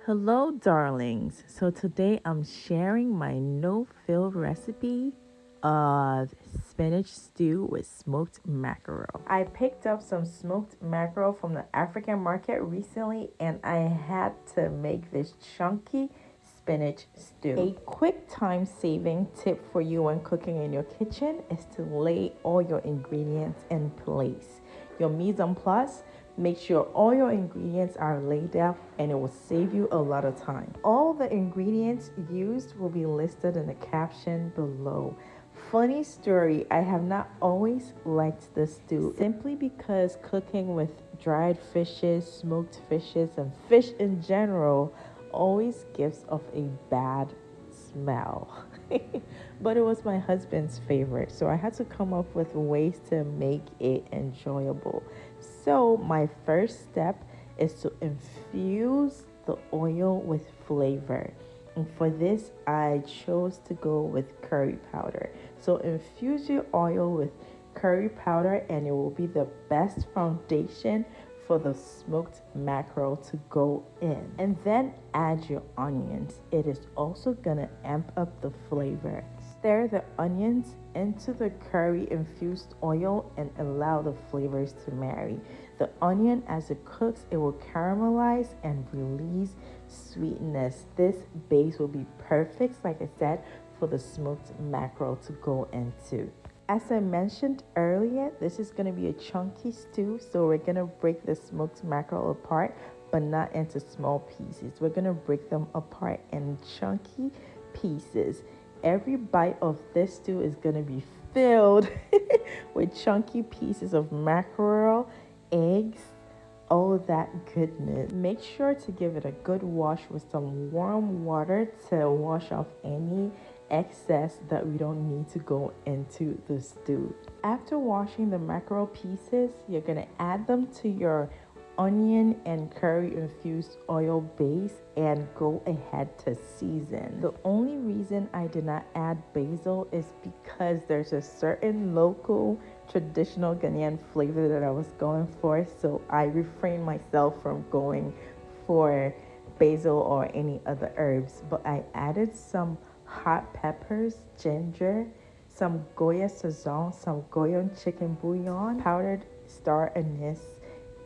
Hello, darlings. So today I'm sharing my no-fill recipe of spinach stew with smoked mackerel. I picked up some smoked mackerel from the African market recently and I had to make this chunky spinach stew. A quick time-saving tip for you when cooking in your kitchen is to lay all your ingredients in place. Your mise en place, make sure all your ingredients are laid out and it will save you a lot of time. All the ingredients used will be listed in the caption below. Funny story, I have not always liked this stew simply because cooking with dried fishes, smoked fishes, and fish in general always gives off a bad smell. But it was my husband's favorite, so I had to come up with ways to make it enjoyable. So my first step is to infuse the oil with flavor. And for this, I chose to go with curry powder. So infuse your oil with curry powder and it will be the best foundation for the smoked mackerel to go in. And then add your onions. It is also gonna amp up the flavor. Stir the onions into the curry infused oil and allow the flavors to marry. The onion, as it cooks, it will caramelize and release sweetness. This base will be perfect, like I said, for the smoked mackerel to go into. As I mentioned earlier, this is going to be a chunky stew, so we're going to break the smoked mackerel apart, but not into small pieces. We're going to break them apart in chunky pieces. Every bite of this stew is going to be filled with chunky pieces of mackerel, eggs, all that goodness. Make sure to give it a good wash with some warm water to wash off any excess that we don't need to go into the stew. After washing the mackerel pieces, you're going to add them to your onion and curry infused oil base and go ahead to season. The only reason I did not add basil is because there's a certain local traditional Ghanaian flavor that I was going for, so I refrained myself from going for basil or any other herbs, but I added some hot peppers, ginger, some Goya Sazon, some Goya chicken bouillon, powdered star anise.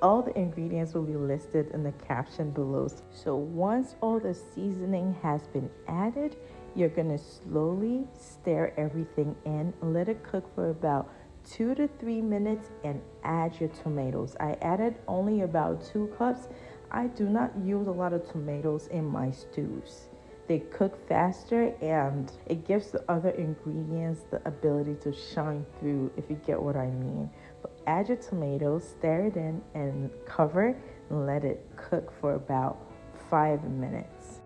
All the ingredients will be listed in the caption below. So once all the seasoning has been added, you're gonna slowly stir everything in, let it cook for about 2 to 3 minutes and add your tomatoes. I added only about 2 cups. I do not use a lot of tomatoes in my stews. They cook faster and it gives the other ingredients the ability to shine through, if you get what I mean. But add your tomatoes, stir it in and cover and let it cook for about 5 minutes.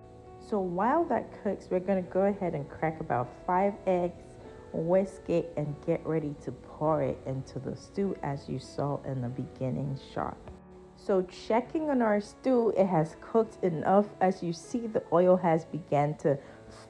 So while that cooks, we're gonna go ahead and crack about 5 eggs, whisk it and get ready to pour it into the stew as you saw in the beginning shot. So checking on our stew, it has cooked enough. As you see, the oil has begun to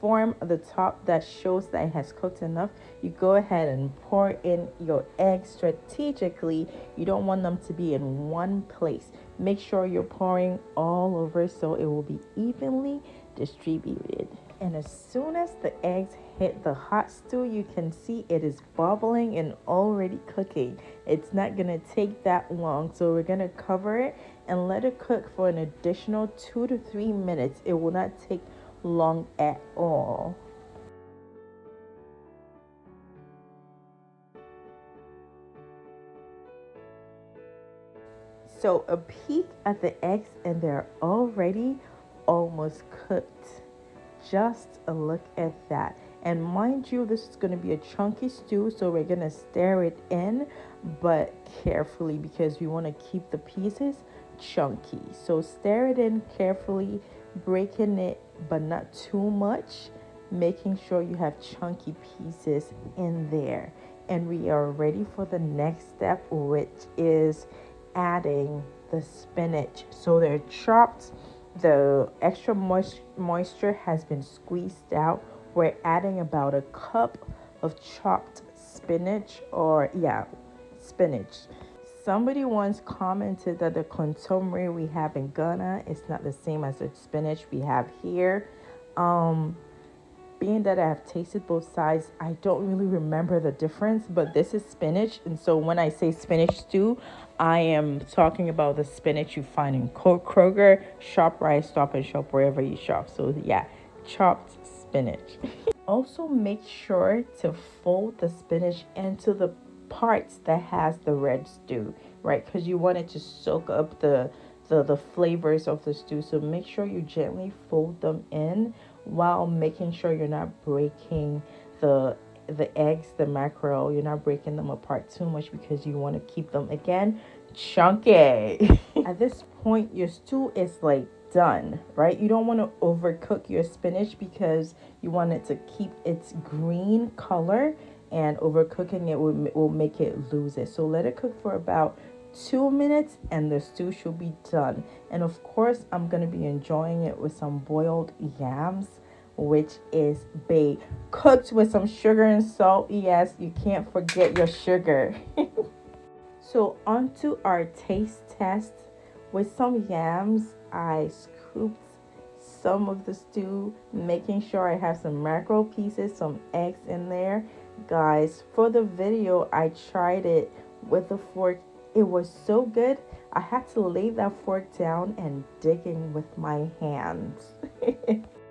form at the top. That shows that it has cooked enough. You go ahead and pour in your eggs strategically. You don't want them to be in one place. Make sure you're pouring all over so it will be evenly distributed. And as soon as the eggs hit the hot stew, you can see it is bubbling and already cooking. It's not gonna take that long, so we're gonna cover it and let it cook for an additional 2 to 3 minutes. It will not take long at all. So a peek at the eggs and they're already almost cooked. Just a look at that. And mind you, this is going to be a chunky stew, so we're going to stir it in, but carefully because we want to keep the pieces chunky. So stir it in carefully, breaking it, but not too much, making sure you have chunky pieces in there. And we are ready for the next step, which is adding the spinach. So they're chopped. The extra moisture has been squeezed out. We're adding about a cup of chopped spinach, spinach. Somebody once commented that the consomme we have in Ghana is not the same as the spinach we have here. Being that I have tasted both sides, I don't really remember the difference, but this is spinach. And so when I say spinach stew, I am talking about the spinach you find in Kroger, ShopRite, Stop and Shop, wherever you shop. So yeah, chopped spinach. Also make sure to fold the spinach into the parts that has the red stew, right? Because you want it to soak up the flavors of the stew. So make sure you gently fold them in while making sure you're not breaking the eggs, the mackerel. You're not breaking them apart too much because you want to keep them, again, chunky. At this point, your stew is like done, right? You don't want to overcook your spinach because you want it to keep its green color, and overcooking it will make it lose it. So let it cook for about 2 minutes and the stew should be done. And of course, I'm going to be enjoying it with some boiled yams, which is baked, cooked with some sugar and salt. Yes, you can't forget your sugar. So onto our taste test. With some yams, I scooped some of the stew, making sure I have some mackerel pieces, some eggs in there. Guys, for the video, I tried it with a fork. It was so good, I had to lay that fork down and dig in with my hands.